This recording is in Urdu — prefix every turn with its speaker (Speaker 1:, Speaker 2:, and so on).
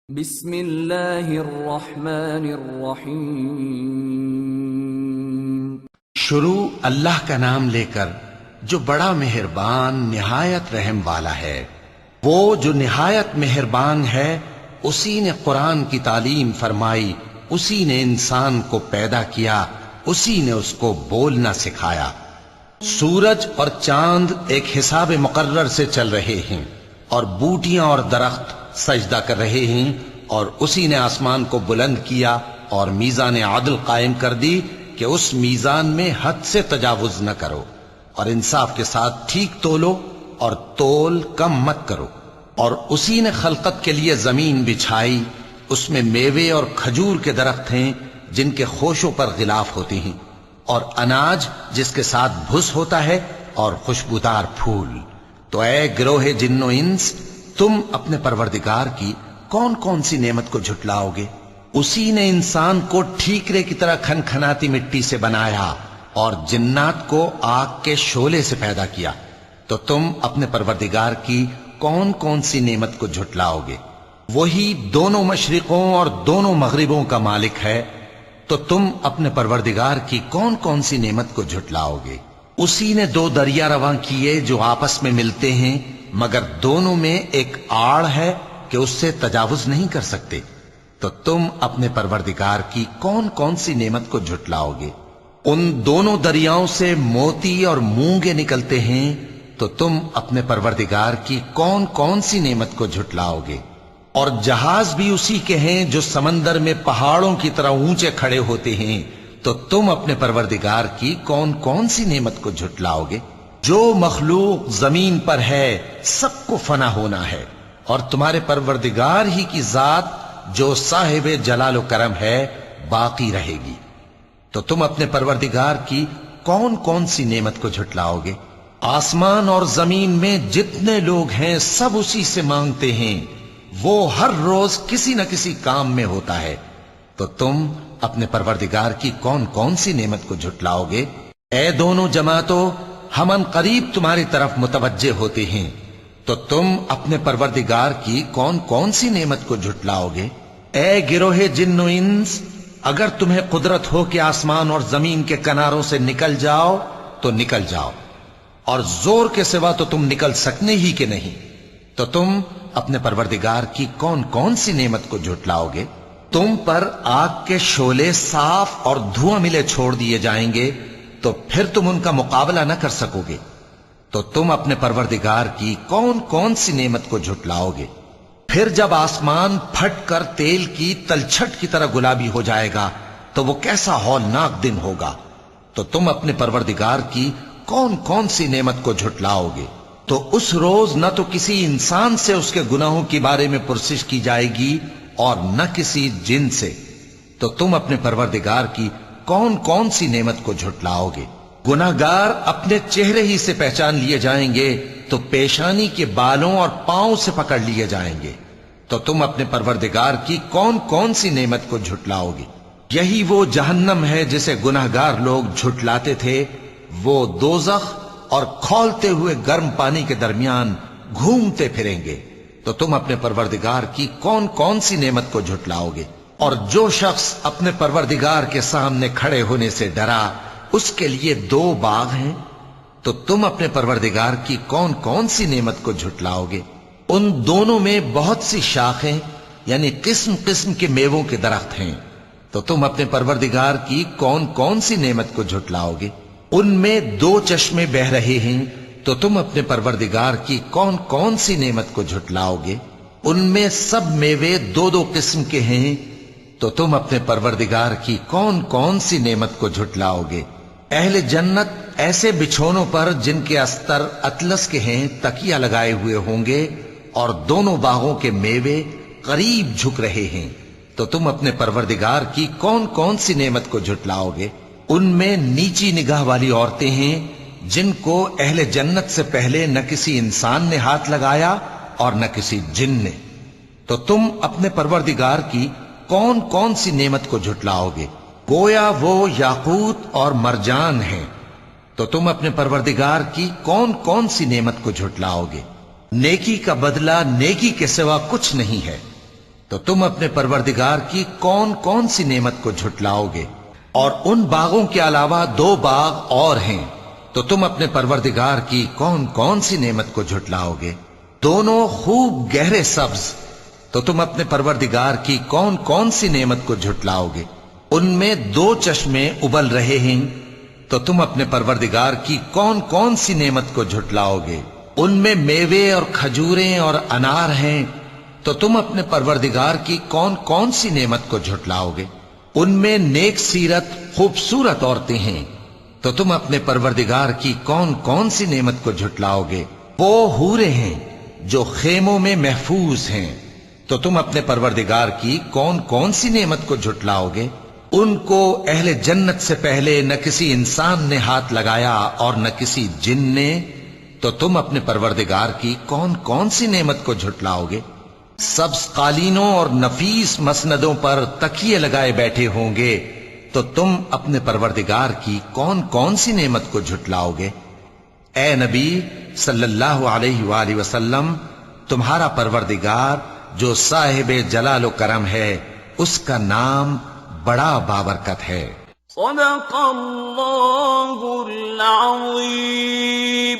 Speaker 1: بسم اللہ الرحمن الرحیم۔
Speaker 2: شروع اللہ کا نام لے کر جو بڑا مہربان نہایت رحم والا ہے۔ وہ جو نہایت مہربان ہے اسی نے قرآن کی تعلیم فرمائی، اسی نے انسان کو پیدا کیا، اسی نے اس کو بولنا سکھایا۔ سورج اور چاند ایک حساب مقرر سے چل رہے ہیں، اور بوٹیاں اور درخت سجدہ کر رہے ہیں، اور اسی نے آسمان کو بلند کیا اور میزان عدل قائم کر دی کہ اس میزان میں حد سے تجاوز نہ کرو، اور انصاف کے ساتھ ٹھیک تولو اور تول کم مت کرو۔ اور اسی نے خلقت کے لیے زمین بچھائی، اس میں میوے اور کھجور کے درخت ہیں جن کے خوشوں پر غلاف ہوتے ہیں، اور اناج جس کے ساتھ بھس ہوتا ہے، اور خوشبودار پھول۔ تو اے گروہ جن و انس، تم اپنے پروردگار کی کون کون سی نعمت کو جھٹلاؤ گے؟ اسی نے انسان کو ٹھیکرے کی طرح کھنکھناتی مٹی سے بنایا اور جنات کو آگ کے شعلے سے پیدا کیا۔ تو تم اپنے پروردگار کی کون کون سی نعمت کو جھٹلاؤ گے؟ وہی دونوں مشرقوں اور دونوں مغربوں کا مالک ہے، تو تم اپنے پروردگار کی کون کون سی نعمت کو جھٹلاؤ گے؟ اسی نے دو دریا رواں کیے جو آپس میں ملتے ہیں، مگر دونوں میں ایک آڑ ہے کہ اس سے تجاوز نہیں کر سکتے۔ تو تم اپنے پروردگار کی کون کون سی نعمت کو جھٹلاؤ گے؟ ان دونوں دریاؤں سے موتی اور مونگے نکلتے ہیں، تو تم اپنے پروردگار کی کون کون سی نعمت کو جھٹلاؤ گے؟ اور جہاز بھی اسی کے ہیں جو سمندر میں پہاڑوں کی طرح اونچے کھڑے ہوتے ہیں، تو تم اپنے پروردگار کی کون کون سی نعمت کو جھٹلاؤ گے؟ جو مخلوق زمین پر ہے سب کو فنا ہونا ہے، اور تمہارے پروردگار ہی کی ذات جو صاحب جلال و کرم ہے باقی رہے گی۔ تو تم اپنے پروردگار کی کون کون سی نعمت کو جھٹلاؤ گے؟ آسمان اور زمین میں جتنے لوگ ہیں سب اسی سے مانگتے ہیں، وہ ہر روز کسی نہ کسی کام میں ہوتا ہے۔ تو تم اپنے پروردگار کی کون کون سی نعمت کو جھٹلاؤ گے؟ اے دونوں جماعتوں، ہم ان قریب تمہاری طرف متوجہ ہوتے ہیں، تو تم اپنے پروردگار کی کون کون سی نعمت کو جھٹلاؤ گے؟ اے گروہ جن و انس، اگر تمہیں قدرت ہو کہ آسمان اور زمین کے کناروں سے نکل جاؤ تو نکل جاؤ، اور زور کے سوا تو تم نکل سکنے ہی کہ نہیں، تو تم اپنے پروردگار کی کون کون سی نعمت کو جھٹلاؤ گے؟ تم پر آگ کے شعلے صاف اور دھواں ملے چھوڑ دیے جائیں گے، تو پھر تم ان کا مقابلہ نہ کر سکو گے۔ تو تم اپنے پروردگار کی کون کون سی نعمت کو جھٹلاؤ گے؟ پھر جب آسمان پھٹ کر تیل کی تلچھٹ کی طرح گلابی ہو جائے گا تو وہ کیسا ہولناک دن ہوگا۔ تو تم اپنے پروردگار کی کون کون سی نعمت کو جھٹلاؤ گے؟ تو اس روز نہ تو کسی انسان سے اس کے گناہوں کے بارے میں پرسش کی جائے گی اور نہ کسی جن سے۔ تو تم اپنے پروردگار کی کون کون سی نعمت کو جھٹلاؤ گے؟ گناہگار اپنے چہرے ہی سے پہچان لیے جائیں گے، تو پیشانی کے بالوں اور پاؤں سے پکڑ لیے جائیں گے۔ تو تم اپنے پروردگار کی کون کون سی نعمت کو جھٹلاؤ گے؟ یہی وہ جہنم ہے جسے گناہگار لوگ جھٹلاتے تھے، وہ دوزخ اور کھولتے ہوئے گرم پانی کے درمیان گھومتے پھریں گے۔ تو تم اپنے پروردگار کی کون کون سی نعمت کو جھٹلاؤ گے؟ اور جو شخص اپنے پروردگار کے سامنے کھڑے ہونے سے ڈرا، اس کے لیے دو باغ ہیں۔ تو تم اپنے پروردگار کی کون کون سی نعمت کو جھٹلاؤ گے؟ ان دونوں میں بہت سی شاخیں یعنی قسم قسم کے میووں کے درخت ہیں۔ تو تم اپنے پروردگار کی کون کون سی نعمت کو جھٹلاؤ گے؟ ان میں دو چشمے بہ رہے ہیں، تو تم اپنے پروردگار کی کون کون سی نعمت کو جھٹلاؤ گے؟ ان میں سب میوے دو دو قسم کے ہیں، تو تم اپنے پروردگار کی کون کون سی نعمت کو جھٹلاؤ گے؟ اہل جنت ایسے بچھونوں پر جن کے استر اطلس کے ہیں تکیہ لگائے ہوئے ہوں گے، اور دونوں باغوں کے میوے قریب جھک رہے ہیں۔ تو تم اپنے پروردگار کی کون کون سی نعمت کو جھٹلاؤ گے؟ ان میں نیچی نگاہ والی عورتیں ہیں جن کو اہل جنت سے پہلے نہ کسی انسان نے ہاتھ لگایا اور نہ کسی جن نے۔ تو تم اپنے پروردگار کی کون کون سی نعمت کو جھٹلاؤ گے؟ گویا وہ یاقوت اور مرجان ہیں۔ تو تم اپنے پروردگار کی کون کون سی نعمت کو جھٹلاؤ گے؟ نیکی کا بدلہ نیکی کے سوا کچھ نہیں ہے، تو تم اپنے پروردگار کی کون کون سی نعمت کو جھٹلاؤ گے؟ اور ان باغوں کے علاوہ 2 باغ اور ہیں، تو تم اپنے پروردگار کی کون کون سی نعمت کو جھٹلاؤ گے؟ دونوں خوب گہرے سبز، تو تم اپنے پروردگار کی کون کون سی نعمت کو جھٹلاؤ گے؟ ان میں 2 چشمے ابل رہے ہیں، تو تم اپنے پروردگار کی کون کون سی نعمت کو جھٹلاؤ گے؟ ان میں میوے اور کھجوریں اور انار ہیں، تو تم اپنے پروردگار کی کون کون سی نعمت کو جھٹلاؤ گے؟ ان میں نیک سیرت خوبصورت عورتیں ہیں، تو تم اپنے پروردگار کی کون کون سی نعمت کو جھٹلاؤ گے؟ وہ حوریں ہیں جو خیموں میں محفوظ ہیں، تو تم اپنے پروردگار کی کون کون سی نعمت کو جھٹلاؤ گے؟ ان کو اہل جنت سے پہلے نہ کسی انسان نے ہاتھ لگایا اور نہ کسی جن نے، تو تم اپنے پروردگار کی کون کون سی نعمت کو جھٹلاؤ گے؟ سبز قالینوں اور نفیس مسندوں پر تکیے لگائے بیٹھے ہوں گے، تو تم اپنے پروردگار کی کون کون سی نعمت کو جھٹلاؤ گے؟ اے نبی صلی اللہ علیہ وآلہ وسلم، تمہارا پروردگار جو صاحب جلال و کرم ہے، اس کا نام بڑا بابرکت ہے۔
Speaker 3: صدق اللہ العظیم۔